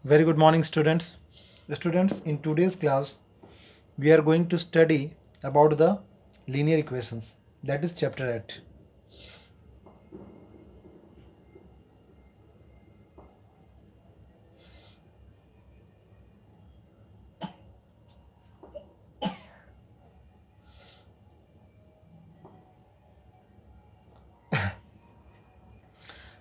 Very good morning, students. Students, in today's class, we are going to study about the linear equations. That is chapter 8.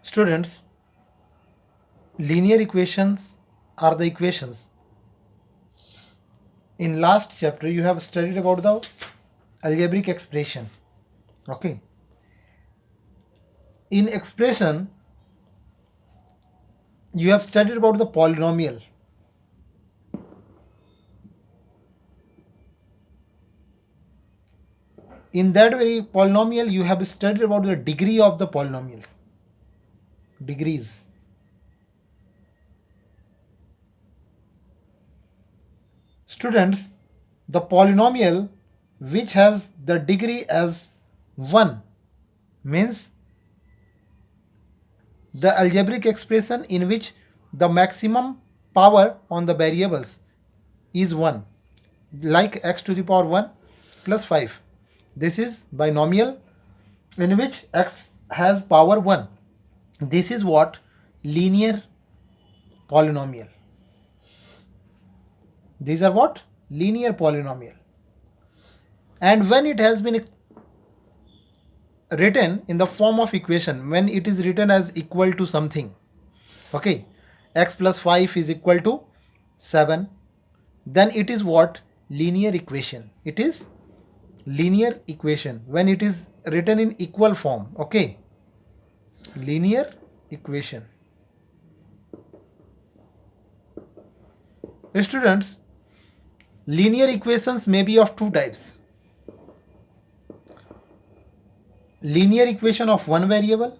Students, linear equations are the equations. In last chapter, you have studied about the algebraic expression. Okay. In expression, you have studied about the polynomial. In that very polynomial, you have studied about the degree of the polynomial. Degrees. Students, the polynomial which has the degree as 1 means the algebraic expression in which the maximum power on the variables is 1, like x to the power 1 plus 5. This is binomial in which x has power 1. This is what linear polynomial. These are what? Linear polynomial. And when it has been written in the form of equation, when it is written as equal to something, okay, x plus 5 is equal to 7, then it is what? Linear equation. It is linear equation when it is written in equal form. Okay, linear equation. Students, linear equations may be of two types: linear equation of one variable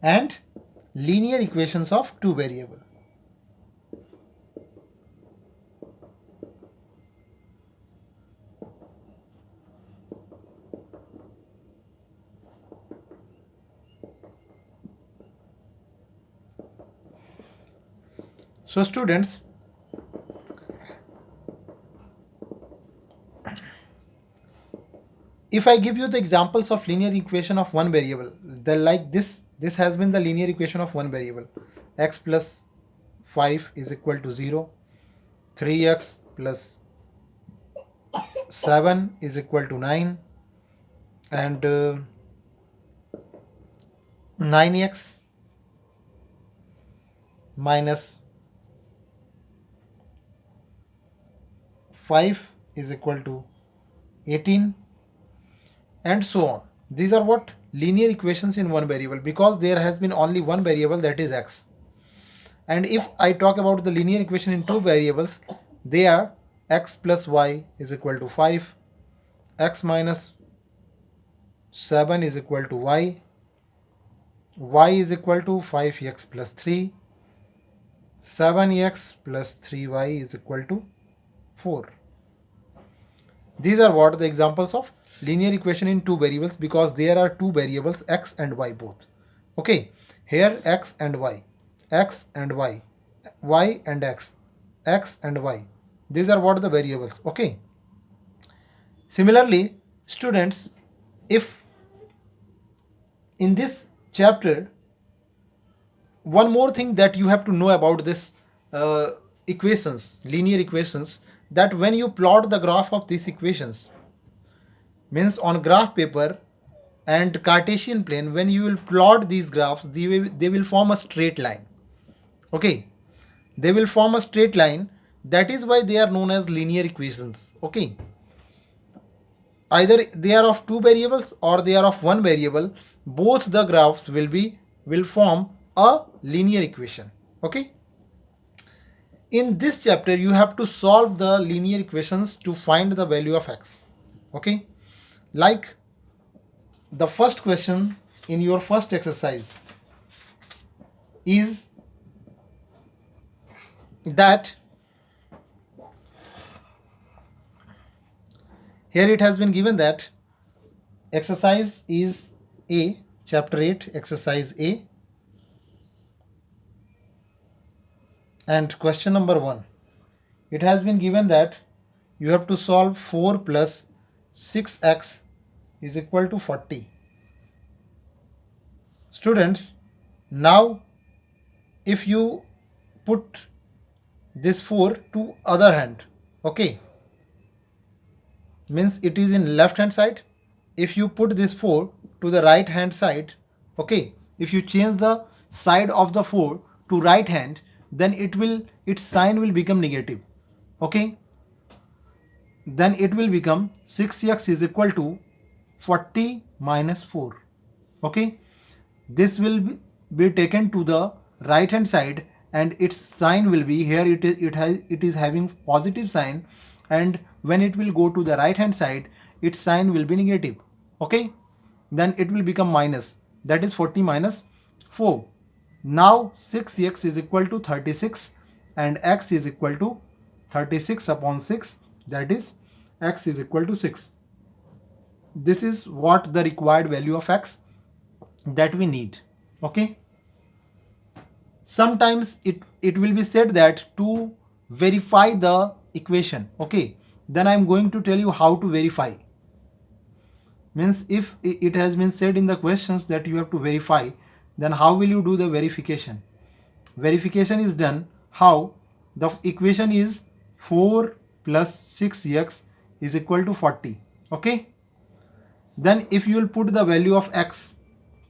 and linear equations of two variable. So students, if I give you the examples of linear equation of one variable, then like this has been the linear equation of one variable: x plus 5 is equal to 0, 3x plus 7 is equal to 9, and 9x minus 5 is equal to 18, and so on. These are what? Linear equations in one variable, because there has been only one variable, that is x. And if I talk about the linear equation in two variables, they are x plus y is equal to 5, x minus 7 is equal to y is equal to 5x plus 3, 7x plus 3y is equal to 4. These are what? The examples of linear equation in two variables, because there are two variables, x and y both. Okay, here x and y, x and y, y and x and y. These are what? The variables. Okay. Similarly, students, if in this chapter, one more thing that you have to know about this equations, linear equations, that when you plot the graph of these equations, means on graph paper and Cartesian plane, when you will plot these graphs, they will form a straight line. Okay, they will form a straight line. That is why they are known as linear equations. Okay, either they are of two variables or they are of one variable, both the graphs will form a linear equation. Okay, in this chapter you have to solve the linear equations to find the value of x. Okay, like the first question in your first exercise is that Here it has been given that exercise is A, chapter 8, exercise A, and question number 1. It has been given that you have to solve 4 plus 6x is equal to 40. Students, now if you put this 4 to other hand, okay, means it is in left hand side. If you put this 4 to the right hand side, okay, if you change the side of the 4 to right hand, then its sign will become negative, okay. Then it will become 6x is equal to 40 minus 4, okay. This will be taken to the right hand side and its sign will be here. It is having positive sign, and when it will go to the right hand side, its sign will be negative, okay. Then it will become minus, that is 40 minus 4. Now 6x is equal to 36 and x is equal to 36 upon 6, that is x is equal to 6. This is what the required value of x that we need, okay. Sometimes it will be said that to verify the equation, okay, then I am going to tell you how to verify. Means if it has been said in the questions that you have to verify, then how will you do the verification? Verification is done how? The equation is 4 plus 6x is equal to 40, okay. Then if you will put the value of x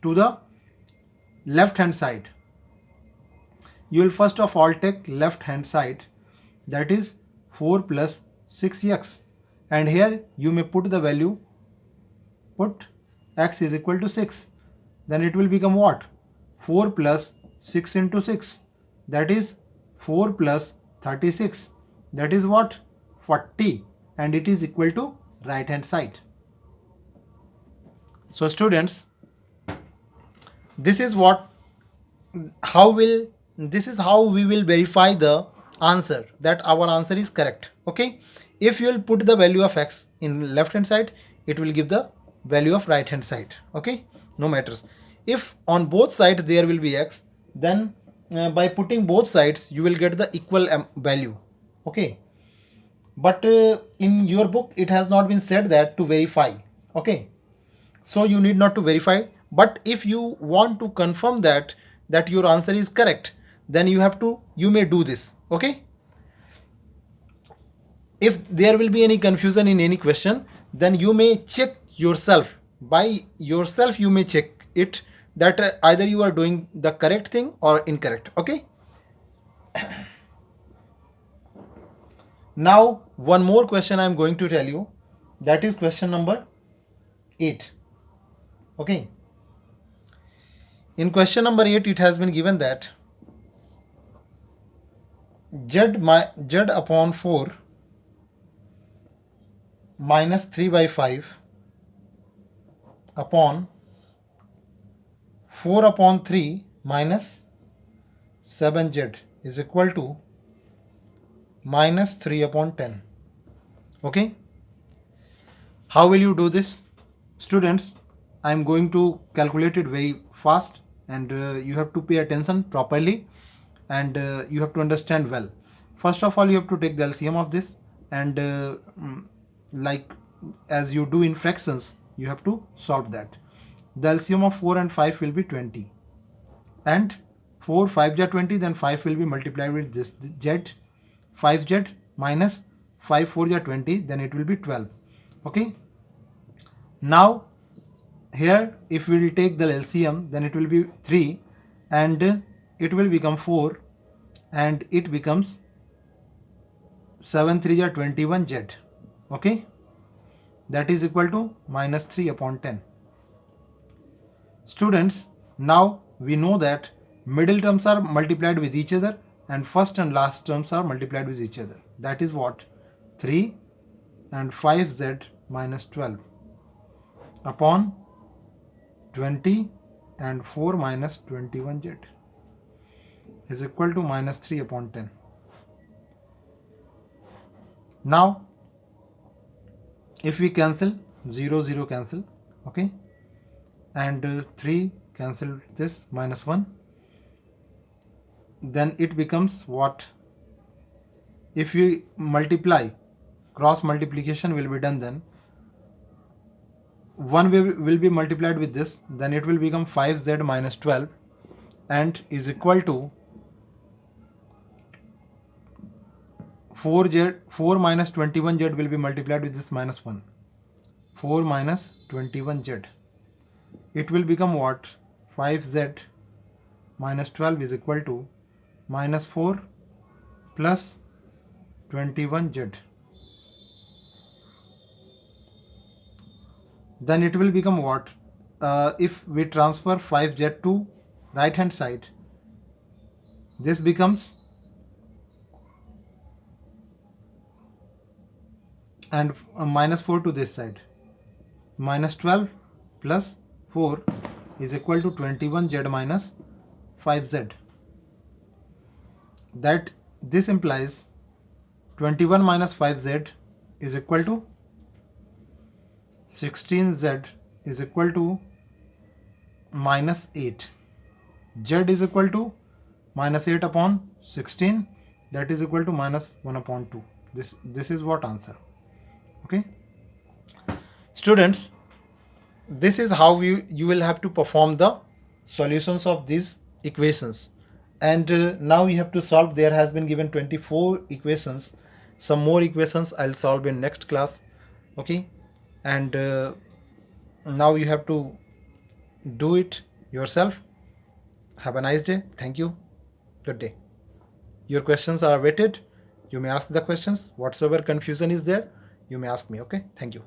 to the left hand side, you will first of all take left hand side, that is 4 plus 6x, and here you may put the value, put x is equal to 6, then it will become what? 4 plus 6 into 6, that is 4 plus 36, that is what? 40, and it is equal to right hand side. So students, this is how we will verify the answer, that our answer is correct, okay. If you will put the value of x in left hand side, it will give the value of right hand side, okay, no matters. If on both sides there will be x, then by putting both sides you will get the equal value, okay. But in your book it has not been said that to verify, okay. So you need not to verify, but if you want to confirm that your answer is correct, then you may do this, okay. If there will be any confusion in any question, then you may check yourself, by yourself you may check it, that either you are doing the correct thing or incorrect, okay. Now one more question I am going to tell you, that is question number 8, okay. In question number 8 it has been given that z upon 4 minus 3 by 5 upon 4 upon 3 minus 7z is equal to minus 3 upon 10, okay. How will you do this? Students, I am going to calculate it very fast, and you have to pay attention properly, and you have to understand well. First of all, you have to take the LCM of this, and like as you do in fractions, you have to solve that. The LCM of 4 and 5 will be 20, and 4 5 ja 20, then 5 will be multiplied with this z, 5z minus 5 4 ja 20, then it will be 12, okay. Now here if we will take the LCM, then it will be 3 and it will become 4, and it becomes 7 3 ja 21 z, okay. That is equal to minus 3 upon 10. Students, now we know that middle terms are multiplied with each other and first and last terms are multiplied with each other. That is what? 3 and 5z minus 12 upon 20 and 4 minus 21z is equal to minus 3 upon 10. Now if we cancel 0 0 cancel, okay, and 3 cancel this minus 1, then it becomes what? If we multiply, cross multiplication will be done, then 1 will be multiplied with this, then it will become 5z minus 12 and is equal to 4 minus 21z will be multiplied with this minus 1. 4 minus 21z. It will become what? 5z minus 12 is equal to minus 4 plus 21z. Then it will become what? If we transfer 5z to right hand side, this becomes, and minus 4 to this side, minus 12 plus 4 is equal to 21z minus 5z. That this implies 21 minus 5z is equal to 16z is equal to minus 8. Z is equal to minus 8 upon 16, that is equal to minus 1 upon 2. This is what answer. Okay, students, this is how you will have to perform the solutions of these equations. And now you have to solve. There has been given 24 equations. Some more equations I'll solve in next class. Okay, and now you have to do it yourself. Have a nice day. Thank you. Good day. Your questions are awaited. You may ask the questions. Whatsoever confusion is there, you may ask me. Okay, thank you.